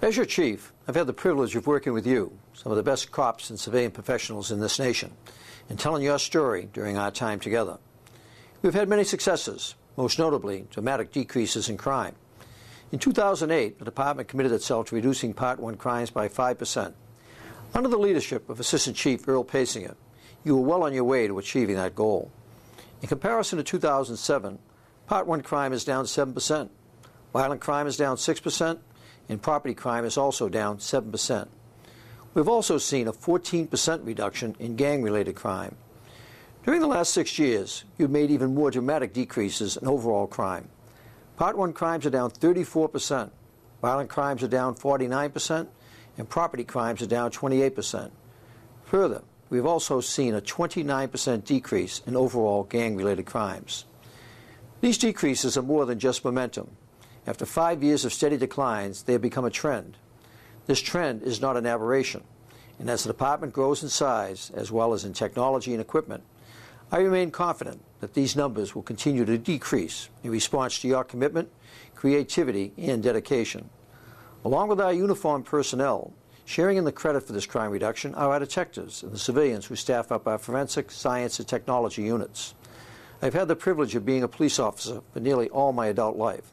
As your chief, I've had the privilege of working with you, some of the best cops and civilian professionals in this nation, and telling your story during our time together. We've had many successes, most notably dramatic decreases in crime. In 2008, the department committed itself to reducing Part 1 crimes by 5%. Under the leadership of Assistant Chief Earl Pasinger, you were well on your way to achieving that goal. In comparison to 2007, Part 1 crime is down 7%, violent crime is down 6%, and property crime is also down 7%. We've also seen a 14% reduction in gang-related crime. During the last 6 years, you've made even more dramatic decreases in overall crime. Part 1 crimes are down 34%, violent crimes are down 49%, and property crimes are down 28%. Further, we've also seen a 29% decrease in overall gang-related crimes. These decreases are more than just momentum. After 5 years of steady declines, they have become a trend. This trend is not an aberration, and as the department grows in size, as well as in technology and equipment, I remain confident that these numbers will continue to decrease in response to your commitment, creativity, and dedication. Along with our uniformed personnel, sharing in the credit for this crime reduction are our detectives and the civilians who staff up our forensic, science, and technology units. I've had the privilege of being a police officer for nearly all my adult life,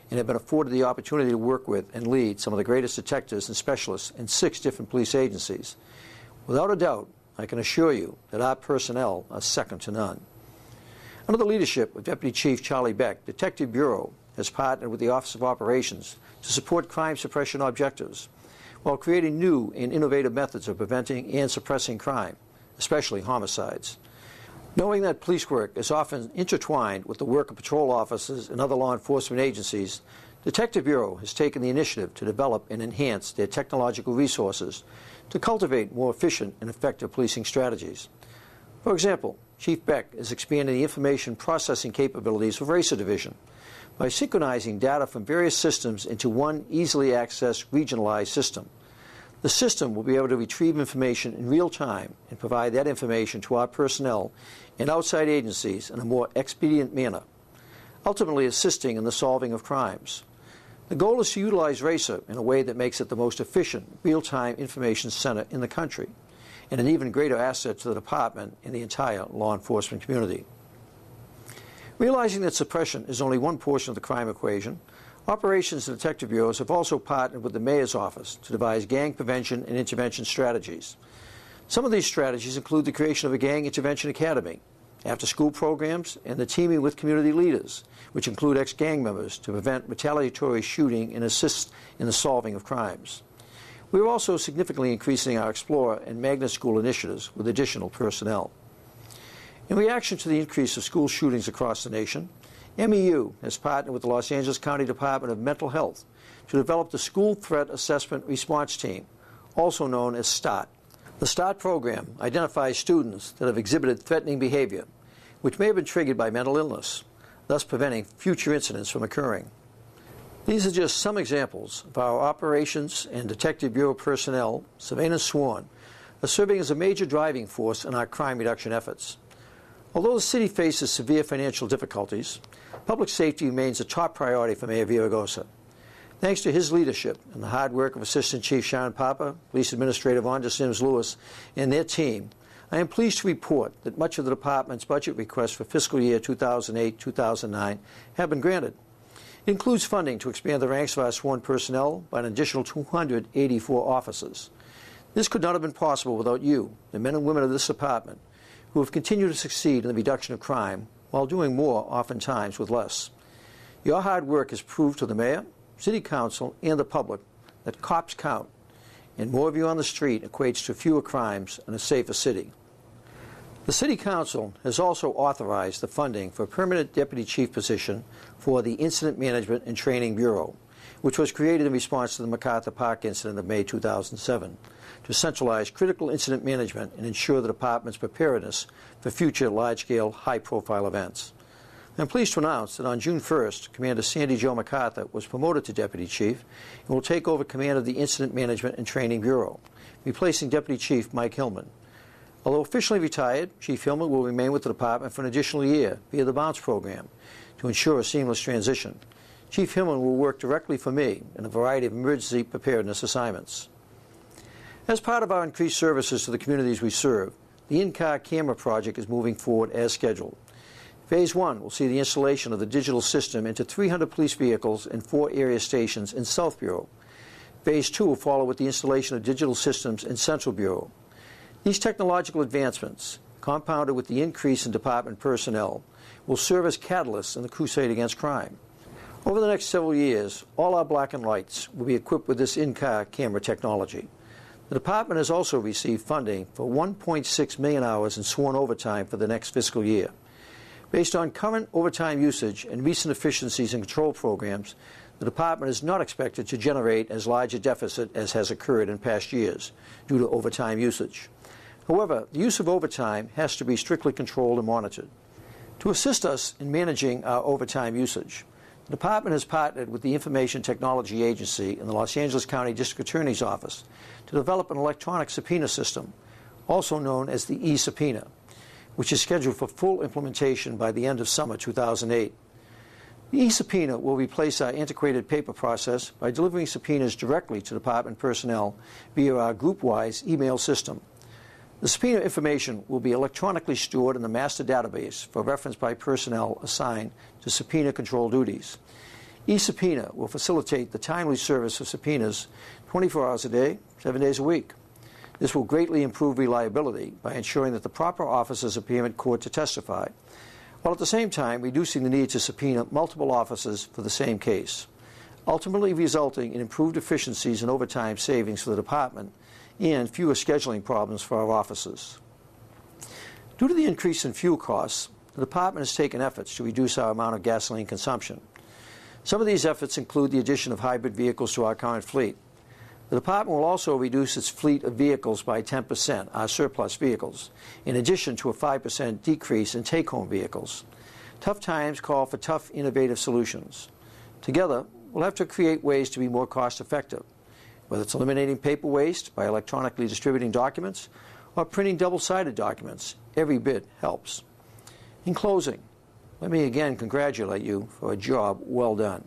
and have been afforded the opportunity to work with and lead some of the greatest detectives and specialists in 6 different police agencies. Without a doubt, I can assure you that our personnel are second to none. Under the leadership of Deputy Chief Charlie Beck, Detective Bureau has partnered with the Office of Operations to support crime suppression objectives while creating new and innovative methods of preventing and suppressing crime, especially homicides. Knowing that police work is often intertwined with the work of patrol officers and other law enforcement agencies, Detective Bureau has taken the initiative to develop and enhance their technological resources to cultivate more efficient and effective policing strategies. For example, Chief Beck is expanding the information processing capabilities of RACER Division by synchronizing data from various systems into one easily accessed regionalized system. The system will be able to retrieve information in real time and provide that information to our personnel and outside agencies in a more expedient manner, ultimately assisting in the solving of crimes. The goal is to utilize RACER in a way that makes it the most efficient, real-time information center in the country, and an even greater asset to the department and the entire law enforcement community. Realizing that suppression is only one portion of the crime equation, Operations and Detective Bureaus have also partnered with the Mayor's Office to devise gang prevention and intervention strategies. Some of these strategies include the creation of a Gang Intervention Academy, after-school programs, and the teaming with community leaders, which include ex-gang members, to prevent retaliatory shooting and assist in the solving of crimes. We are also significantly increasing our Explorer and Magnet School initiatives with additional personnel. In reaction to the increase of school shootings across the nation, MEU has partnered with the Los Angeles County Department of Mental Health to develop the School Threat Assessment Response Team, also known as START. The START program identifies students that have exhibited threatening behavior, which may have been triggered by mental illness, thus preventing future incidents from occurring. These are just some examples of our Operations and Detective Bureau personnel, surveillance sworn, are serving as a major driving force in our crime reduction efforts. Although the city faces severe financial difficulties, public safety remains a top priority for Mayor Villaraigosa. Thanks to his leadership and the hard work of Assistant Chief Sharon Papa, Police Administrator Vonda Sims-Lewis, and their team, I am pleased to report that much of the department's budget requests for fiscal year 2008-2009 have been granted. It includes funding to expand the ranks of our sworn personnel by an additional 284 officers. This could not have been possible without you, the men and women of this department, who have continued to succeed in the reduction of crime while doing more, oftentimes, with less. Your hard work has proved to the Mayor, City Council, and the public that cops count, and more of you on the street equates to fewer crimes and a safer city. The City Council has also authorized the funding for a permanent Deputy Chief position for the Incident Management and Training Bureau, which was created in response to the MacArthur Park incident of May 2007, to centralize critical incident management and ensure the department's preparedness for future large-scale, high-profile events. I'm pleased to announce that on June 1st, Commander Sandy Jo MacArthur was promoted to Deputy Chief and will take over command of the Incident Management and Training Bureau, replacing Deputy Chief Mike Hillman. Although officially retired, Chief Hillman will remain with the department for an additional year via the Bounce program to ensure a seamless transition. Chief Hillman will work directly for me in a variety of emergency preparedness assignments. As part of our increased services to the communities we serve, the in-car camera project is moving forward as scheduled. Phase 1 will see the installation of the digital system into 300 police vehicles and 4 area stations in South Bureau. Phase 2 will follow with the installation of digital systems in Central Bureau. These technological advancements, compounded with the increase in department personnel, will serve as catalysts in the crusade against crime. Over the next several years, all our black and whites will be equipped with this in-car camera technology. The department has also received funding for 1.6 million hours in sworn overtime for the next fiscal year. Based on current overtime usage and recent efficiencies in control programs, the department is not expected to generate as large a deficit as has occurred in past years due to overtime usage. However, the use of overtime has to be strictly controlled and monitored. To assist us in managing our overtime usage, the department has partnered with the Information Technology Agency and the Los Angeles County District Attorney's Office to develop an electronic subpoena system, also known as the e-subpoena, which is scheduled for full implementation by the end of summer 2008. The e-subpoena will replace our antiquated paper process by delivering subpoenas directly to department personnel via our group-wise email system. The subpoena information will be electronically stored in the master database for reference by personnel assigned to subpoena control duties. E-subpoena will facilitate the timely service of subpoenas 24 hours a day, 7 days a week. This will greatly improve reliability by ensuring that the proper officers appear in court to testify, while at the same time reducing the need to subpoena multiple officers for the same case, ultimately resulting in improved efficiencies and overtime savings for the department and fewer scheduling problems for our officers. Due to the increase in fuel costs, the department has taken efforts to reduce our amount of gasoline consumption. Some of these efforts include the addition of hybrid vehicles to our current fleet. The department will also reduce its fleet of vehicles by 10%, our surplus vehicles, in addition to a 5% decrease in take-home vehicles. Tough times call for tough, innovative solutions. Together, we'll have to create ways to be more cost-effective, whether it's eliminating paper waste by electronically distributing documents or printing double-sided documents. Every bit helps. In closing, let me again congratulate you for a job well done.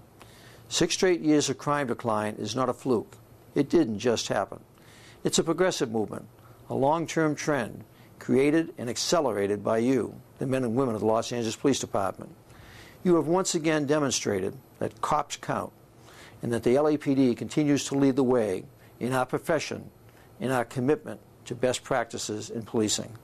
6 straight years of crime decline is not a fluke. It didn't just happen. It's a progressive movement, a long-term trend created and accelerated by you, the men and women of the Los Angeles Police Department. You have once again demonstrated that cops count and that the LAPD continues to lead the way in our profession, in our commitment to best practices in policing.